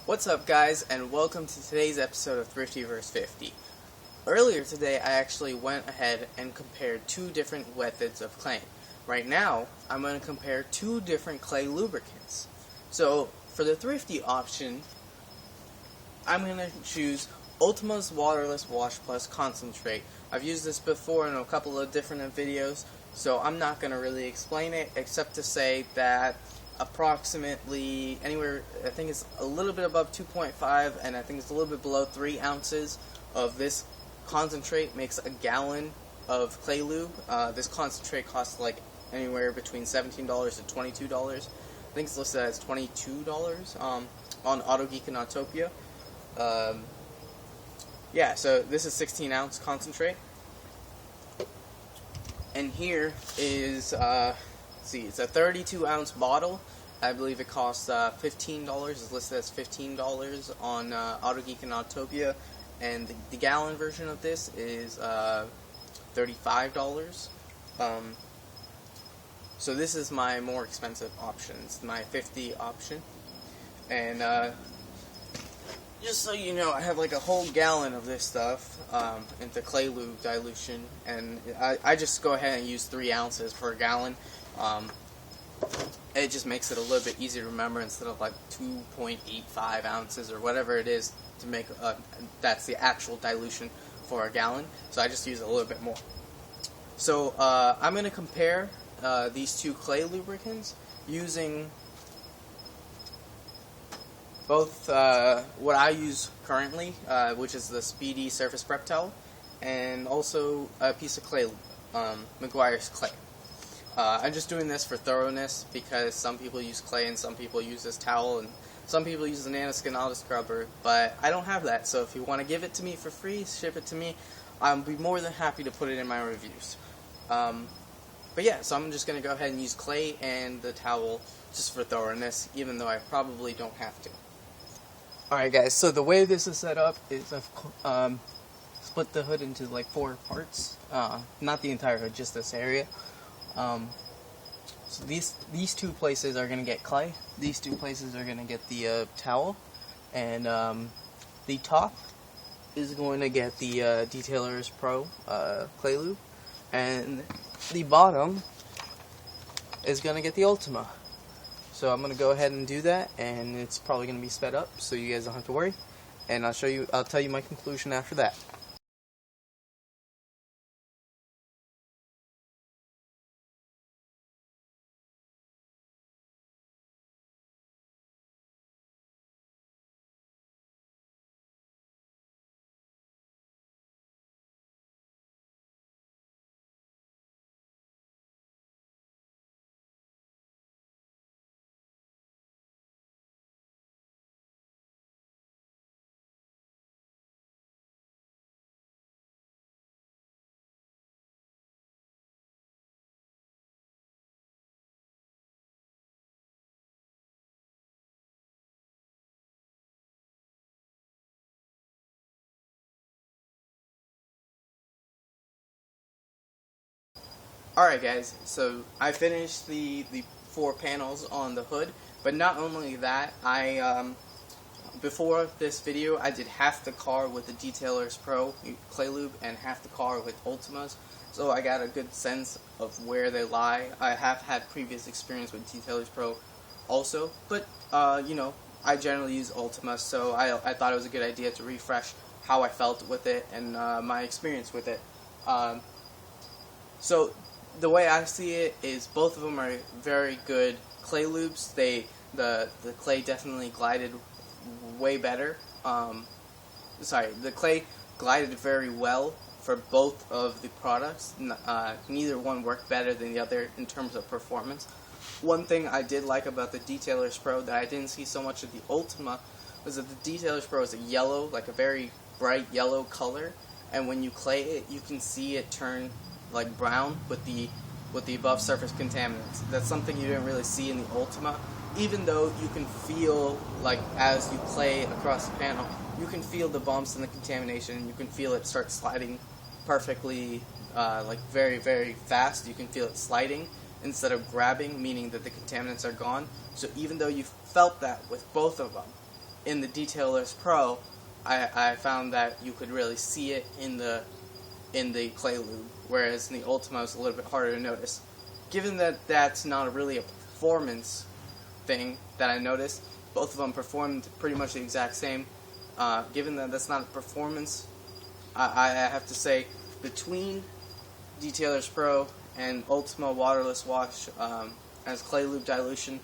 What's up, guys, and welcome to today's episode of Thrifty vs. 50. Earlier today, I actually went ahead and compared two different methods of claying. Right now, I'm going to compare two different clay lubricants. So, for the Thrifty option, I'm going to choose Ultima's Waterless Wash Plus Concentrate. I've used this before in a couple of different videos, so I'm not going to really explain it, except to say that approximately anywhere, I think it's a little bit above 2.5 and I think it's a little bit below 3 ounces of this concentrate makes a gallon of clay lube. This concentrate costs like anywhere between $17 to $22. I think it's listed as $22 on AutoGeek and Autopia. Yeah, so this is 16 ounce concentrate, and here is it's a 32 ounce bottle. I believe it costs $15. It's listed as $15 on AutoGeek and Autopia, and the gallon version of this is $35. So this is my more expensive option. It's my 50 option, and just so you know, I have like a whole gallon of this stuff into clay lube dilution, and I just go ahead and use 3 ounces per gallon. It just makes it a little bit easier to remember instead of like 2.85 ounces or whatever it is to make that's the actual dilution for a gallon. So I just use a little bit more. So I'm going to compare these two clay lubricants using both what I use currently, which is the Speedy Surface Prep Towel, and also a piece of clay, McGuire's Clay. I'm just doing this for thoroughness because some people use clay and some people use this towel and some people use the Nanoskin Auto Scrubber, but I don't have that, so if you want to give it to me for free, ship it to me, I'll be more than happy to put it in my reviews. But yeah, so I'm just going to go ahead and use clay and the towel just for thoroughness, even though I probably don't have to. Alright guys, so the way this is set up is I've split the hood into like 4 parts, not the entire hood, just this area. So these two places are going to get clay, these two places are going to get the towel, and the top is going to get the Detailer's Pro clay lube, and the bottom is going to get the Ultima. So I'm going to go ahead and do that, and it's probably going to be sped up so you guys don't have to worry, and I'll tell you my conclusion after that. Alright guys, so I finished the 4 panels on the hood, but not only that, before this video I did half the car with the Detailer's Pro clay lube and half the car with Ultimas, so I got a good sense of where they lie. I have had previous experience with Detailer's Pro also, but you know, I generally use Ultima, so I thought it was a good idea to refresh how I felt with it and my experience with it. So the way I see it is both of them are very good clay lubes. The clay definitely glided way better. The clay glided very well for both of the products. Neither one worked better than the other in terms of performance. One thing I did like about the Detailer's Pro that I didn't see so much of the Ultima was that the Detailer's Pro is a yellow, like a very bright yellow color, and when you clay it, you can see it turn like brown with the above surface contaminants. That's something you didn't really see in the Ultima, even though you can feel, like, as you clay across the panel, you can feel the bumps and the contamination, and you can feel it start sliding perfectly, like very, very fast. You can feel it sliding instead of grabbing, meaning that the contaminants are gone. So even though you felt that with both of them, in the Detailers Pro, I found that you could really see it in the clay lube, whereas in the Ultima it's a little bit harder to notice. Given that that's not really a performance thing that I noticed, both of them performed pretty much the exact same. Given that that's not a performance, I have to say between Detailers Pro and Ultima Waterless Wash as clay lube dilution,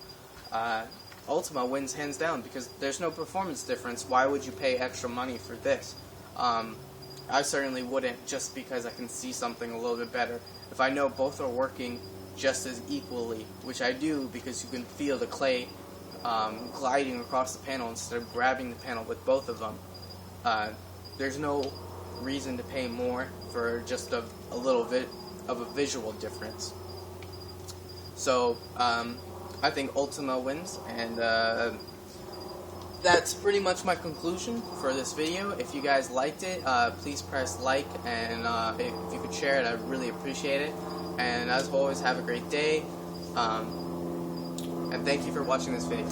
Ultima wins hands down because there's no performance difference. Why would you pay extra money for this? I certainly wouldn't, just because I can see something a little bit better. If I know both are working just as equally, which I do because you can feel the clay gliding across the panel instead of grabbing the panel with both of them, there's no reason to pay more for just a little bit of a visual difference. So I think Ultima wins, and that's pretty much my conclusion for this video. If you guys liked it, please press like, and if you could share it, I'd really appreciate it. And as always, have a great day, and thank you for watching this video.